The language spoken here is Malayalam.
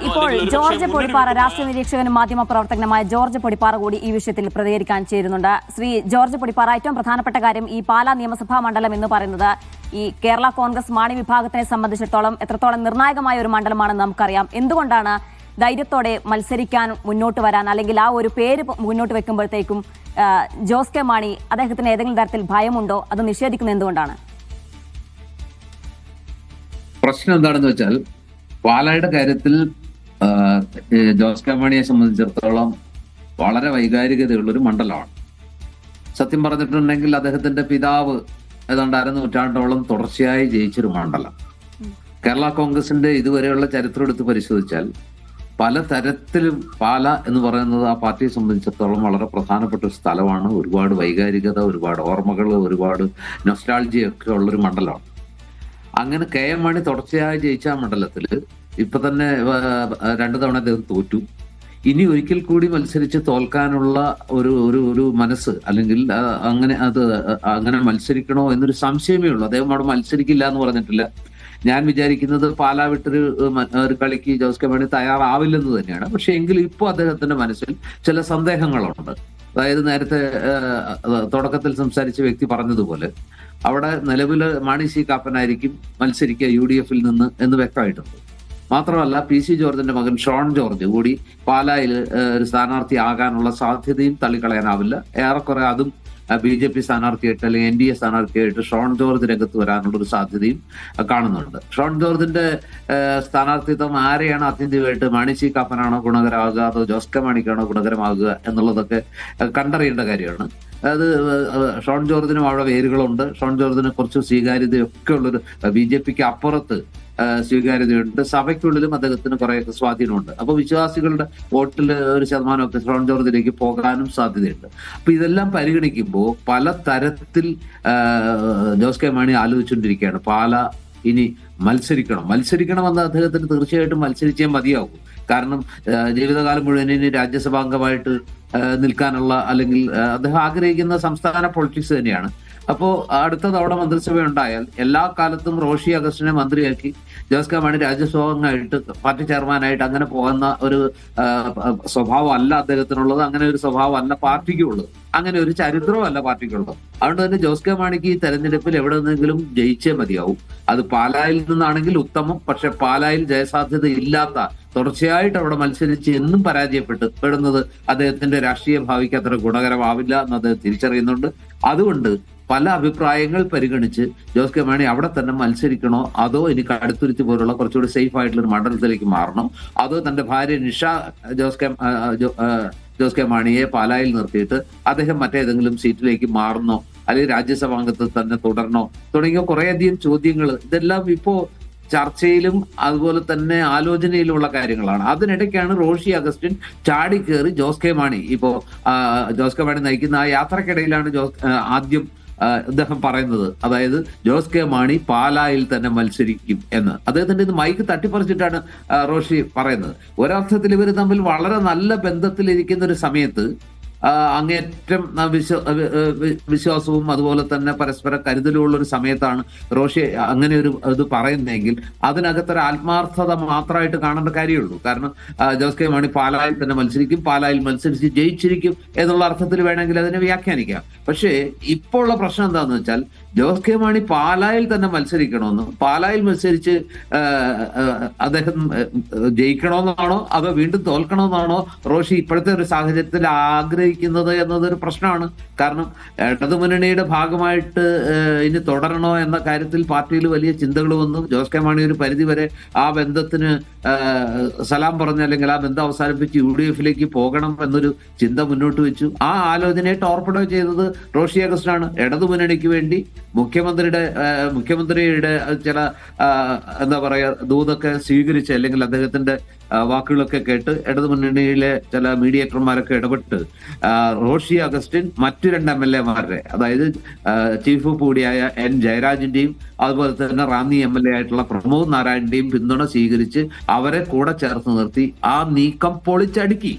ഇപ്പോൾ ജോർജ് പൊടിപ്പാറ രാഷ്ട്രീയ നിരീക്ഷകനും മാധ്യമ പ്രവർത്തകനുമായ ജോർജ് പൊടിപ്പാറ കൂടി ഈ വിഷയത്തിൽ പ്രതികരിക്കാൻ ചേരുന്നുണ്ട്. ശ്രീ ജോർജ് പൊടിപ്പാറ, ഏറ്റവും പ്രധാനപ്പെട്ട കാര്യം ഈ പാലാ നിയമസഭാ മണ്ഡലം എന്ന് പറയുന്നത് ഈ കേരള കോൺഗ്രസ് മാണി വിഭാഗത്തിനെ സംബന്ധിച്ചിടത്തോളം എത്രത്തോളം നിർണായകമായ ഒരു മണ്ഡലമാണെന്ന് നമുക്കറിയാം. എന്തുകൊണ്ടാണ് ധൈര്യത്തോടെ മത്സരിക്കാൻ മുന്നോട്ട് വരാൻ, അല്ലെങ്കിൽ ആ ഒരു പേര് മുന്നോട്ട് വെക്കുമ്പോഴത്തേക്കും ജോസ് കെ മാണി അദ്ദേഹത്തിന് ഏതെങ്കിലും തരത്തിൽ ഭയമുണ്ടോ, അത് നിഷേധിക്കുന്നത് എന്തുകൊണ്ടാണ്? പ്രശ്നം എന്താണെന്ന് വെച്ചാൽ, പാലായുടെ കാര്യത്തിൽ ജോസ് കെ മാണിയെ സംബന്ധിച്ചിടത്തോളം വളരെ വൈകാരികതയുള്ളൊരു മണ്ഡലമാണ്. സത്യം പറഞ്ഞിട്ടുണ്ടെങ്കിൽ അദ്ദേഹത്തിന്റെ പിതാവ് ഏതാണ്ട് അരനൂറ്റാണ്ടോളം തുടർച്ചയായി ജയിച്ചൊരു മണ്ഡലം. കേരള കോൺഗ്രസിന്റെ ഇതുവരെയുള്ള ചരിത്രം എടുത്ത് പരിശോധിച്ചാൽ പല തരത്തിലും പാല എന്ന് പറയുന്നത് ആ പാർട്ടിയെ സംബന്ധിച്ചിടത്തോളം വളരെ പ്രധാനപ്പെട്ട ഒരു സ്ഥലമാണ്. ഒരുപാട് വൈകാരികത, ഒരുപാട് ഓർമ്മകൾ, ഒരുപാട് നൊസ്റ്റാൾജിയൊക്കെ ഉള്ളൊരു മണ്ഡലമാണ്. അങ്ങനെ കെ എം മാണി തുടർച്ചയായി ജയിച്ച ആ മണ്ഡലത്തിൽ ഇപ്പൊ തന്നെ 2 തവണ അദ്ദേഹം തോറ്റു. ഇനി ഒരിക്കൽ കൂടി മത്സരിച്ച് തോൽക്കാനുള്ള ഒരു മനസ്സ്, അല്ലെങ്കിൽ അങ്ങനെ മത്സരിക്കണോ എന്നൊരു സംശയമേ ഉള്ളൂ. അദ്ദേഹം അവിടെ മത്സരിക്കില്ല എന്ന് പറഞ്ഞിട്ടില്ല. ഞാൻ വിചാരിക്കുന്നത് പാലാ വിട്ടൊരു കളിക്ക് ജോസ് കെ മാണി തയ്യാറാവില്ലെന്ന് തന്നെയാണ്. പക്ഷെ എങ്കിലും ഇപ്പോൾ അദ്ദേഹത്തിന്റെ മനസ്സിൽ ചില സന്ദേഹങ്ങളുണ്ട്. അതായത് നേരത്തെ തുടക്കത്തിൽ സംസാരിച്ച വ്യക്തി പറഞ്ഞതുപോലെ അവിടെ നിലവില് മാണി സി കാപ്പനായിരിക്കും മത്സരിക്കുക UDF നിന്ന് എന്ന് വ്യക്തമായിട്ടുണ്ട്. മാത്രമല്ല PC ജോർജിന്റെ മകൻ ഷോൺ ജോർജ് കൂടി പാലായിൽ ഒരു സ്ഥാനാർത്ഥി ആകാനുള്ള സാധ്യതയും തള്ളിക്കളയാനാവില്ല. ഏറെക്കുറെ അതും BJP സ്ഥാനാർത്ഥിയായിട്ട് അല്ലെങ്കിൽ NDA സ്ഥാനാർത്ഥിയായിട്ട് ഷോൺ ജോർജ് രംഗത്ത് വരാനുള്ള ഒരു സാധ്യതയും കാണുന്നുണ്ട്. ഷോൺ ജോർജിന്റെ സ്ഥാനാർത്ഥിത്വം ആരെയാണ് ആത്യന്തികമായിട്ട്, മാണി സി കാപ്പനാണോ ഗുണകരമാകുക അതോ ജോസ് കെ മാണിക്കാണോ ഗുണകരമാകുക എന്നുള്ളതൊക്കെ കണ്ടറിയേണ്ട കാര്യമാണ്. അത് ഷോൺ ജോർജിനും അവിടെ വേരുകളുണ്ട്. ഷോൺ ജോർജിന് കുറച്ച് സ്വീകാര്യതയൊക്കെ ഉള്ളൊരു BJPക്ക് അപ്പുറത്ത് സ്വീകാര്യതയുണ്ട്. സഭയ്ക്കുള്ളിലും അദ്ദേഹത്തിന് കുറേയൊക്കെ സ്വാധീനമുണ്ട്. അപ്പൊ വിശ്വാസികളുടെ വോട്ടിൽ ഒരു ശതമാനമൊക്കെ ഷോൺ ജോർജിലേക്ക് പോകാനും സാധ്യതയുണ്ട്. അപ്പൊ ഇതെല്ലാം പരിഗണിക്കുമ്പോൾ പല തരത്തിൽ ജോസ് കെ മാണി ആലോചിച്ചുകൊണ്ടിരിക്കുകയാണ്. പാല ഇനി മത്സരിക്കണമെന്ന് അദ്ദേഹത്തിന് തീർച്ചയായിട്ടും മത്സരിച്ചേ മതിയാകും. കാരണം ജീവിതകാലം മുഴുവൻ ഇനി രാജ്യസഭാംഗമായിട്ട് നിൽക്കാനുള്ള, അല്ലെങ്കിൽ അദ്ദേഹം ആഗ്രഹിക്കുന്ന സംസ്ഥാന പൊളിറ്റിക്സ് തന്നെയാണ്. അപ്പോൾ അടുത്ത തവണ മന്ത്രിസഭ ഉണ്ടായാൽ എല്ലാ കാലത്തും റോഷി അഗസ്റ്റിനെ മന്ത്രിയാക്കി ജോസ് കെ മാണി രാജ്യസഭാംഗമായിട്ട് പാർട്ടി ചെയർമാനായിട്ട് അങ്ങനെ പോകുന്ന ഒരു സ്വഭാവം അല്ല അദ്ദേഹത്തിനുള്ളത്. അങ്ങനെ ഒരു സ്വഭാവം അല്ല പാർട്ടിക്കുള്ളത്. അങ്ങനെ ഒരു ചരിത്രവും അല്ല പാർട്ടിക്കുള്ളത്. അതുകൊണ്ട് തന്നെ ജോസ് കെ മാണിക്ക് ഈ തെരഞ്ഞെടുപ്പിൽ എവിടെ നിന്നെങ്കിലും ജയിച്ചേ മതിയാവും. അത് പാലായിൽ നിന്നാണെങ്കിൽ ഉത്തമം. പക്ഷെ പാലായിൽ ജയസാധ്യത ഇല്ലാത്ത, തുടർച്ചയായിട്ട് അവിടെ മത്സരിച്ച് എന്നും പരാജയപ്പെടുന്നത് അദ്ദേഹത്തിന്റെ രാഷ്ട്രീയ ഭാവിക്ക് അത്ര ഗുണകരമാവില്ല എന്ന് അദ്ദേഹം തിരിച്ചറിയുന്നുണ്ട്. അതുകൊണ്ട് പല അഭിപ്രായങ്ങൾ പരിഗണിച്ച് ജോസ് കെ മാണി അവിടെ തന്നെ മത്സരിക്കണോ, അതോ ഇനി കടുത്തുരുത്തി പോലുള്ള കുറച്ചുകൂടി സേഫ് ആയിട്ടുള്ള ഒരു മണ്ഡലത്തിലേക്ക് മാറണോ, അതോ തന്റെ ഭാര്യ നിഷ ജോസ് കെ മാണിയെ പാലായിൽ നിർത്തിയിട്ട് അദ്ദേഹം മറ്റേതെങ്കിലും സീറ്റിലേക്ക് മാറുന്നോ, അല്ലെങ്കിൽ രാജ്യസഭാംഗത്തിൽ തന്നെ തുടരണോ, തുടങ്ങിയ കുറേയധികം ചോദ്യങ്ങൾ, ഇതെല്ലാം ഇപ്പോ ചർച്ചയിലും അതുപോലെ തന്നെ ആലോചനയിലുമുള്ള കാര്യങ്ങളാണ്. അതിനിടയ്ക്കാണ് റോഷി അഗസ്റ്റിൻ ചാടിക്കേറി ജോസ് കെ മാണി ജോസ് കെ മാണി നയിക്കുന്ന ആ യാത്രക്കിടയിലാണ് ആദ്യം അദ്ദേഹം പറയുന്നത്, അതായത് ജോസ് കെ മാണി പാലായിൽ തന്നെ മത്സരിക്കും എന്ന്. അദ്ദേഹത്തിന്റെ ഇത് മൈക്ക് തട്ടിപ്പറിച്ചിട്ടാണ് റോഷി പറയുന്നത്. ഒരർത്ഥത്തിൽ ഇവർ തമ്മിൽ വളരെ നല്ല ബന്ധത്തിലിരിക്കുന്ന ഒരു സമയത്ത് അങ്ങേറ്റം വിശ്വാസവും അതുപോലെ തന്നെ പരസ്പര കരുതലുമുള്ള ഒരു സമയത്താണ് റോഷി അങ്ങനെ ഒരു ഇത് പറയുന്നതെങ്കിൽ അതിനകത്തൊരു ആത്മാർത്ഥത മാത്രമായിട്ട് കാണേണ്ട കാര്യമുള്ളൂ. കാരണം ജോസ് കെ മാണി പാലായിൽ തന്നെ മത്സരിക്കും, പാലായിൽ മത്സരിച്ച് ജയിച്ചിരിക്കും എന്നുള്ള അർത്ഥത്തിൽ വേണമെങ്കിൽ അതിനെ വ്യാഖ്യാനിക്കാം. പക്ഷേ ഇപ്പോൾ ഉള്ള പ്രശ്നം എന്താണെന്ന് വെച്ചാൽ, ജോസ് കെ മാണി പാലായിൽ തന്നെ മത്സരിക്കണമെന്നും പാലായിൽ മത്സരിച്ച് അദ്ദേഹം ജയിക്കണമെന്നാണോ അതോ വീണ്ടും തോൽക്കണമെന്നാണോ റോഷി ഇപ്പോഴത്തെ ഒരു സാഹചര്യത്തിൽ ആഗ്രഹിക്കുന്നത് എന്നതൊരു പ്രശ്നമാണ്. കാരണം ഇടതുമുന്നണിയുടെ ഭാഗമായിട്ട് ഇനി തുടരണോ എന്ന കാര്യത്തിൽ പാർട്ടിയിൽ വലിയ ചിന്തകൾ വന്നു. ജോസ് കെ മാണി ഒരു പരിധിവരെ ആ ബന്ധത്തിന് സലാം പറഞ്ഞ, അല്ലെങ്കിൽ ആ ബന്ധം അവസാനിപ്പിച്ച് UDFിലേക്ക് പോകണം എന്നൊരു ചിന്ത മുന്നോട്ട് വെച്ചു. ആ ആലോചനയെ ടോർപ്പിഡോ ചെയ്തത് റോഷി അഗസ്റ്റിനാണ്. ഇടതുമുന്നണിക്ക് വേണ്ടി മുഖ്യമന്ത്രിയുടെ ചില എന്താ പറയാ ദൂതൊക്കെ സ്വീകരിച്ച്, അല്ലെങ്കിൽ അദ്ദേഹത്തിന്റെ വാക്കുകളൊക്കെ കേട്ട് ഇടതുമുന്നണിയിലെ ചില മീഡിയേറ്റർമാരൊക്കെ ഇടപെട്ട് റോഷി അഗസ്റ്റിൻ മറ്റു 2 MLA-മാരുടെ, അതായത് ചീഫ് വിപ്പ് കൂടിയായ N ജയരാജിന്റെയും അതുപോലെ തന്നെ റാന്നി MLA ആയിട്ടുള്ള പ്രമോദ് നാരായണന്റെയും പിന്തുണ സ്വീകരിച്ച് അവരെ കൂടെ ചേർത്ത് നിർത്തി ആ നീക്കം പൊളിച്ചടുക്കി.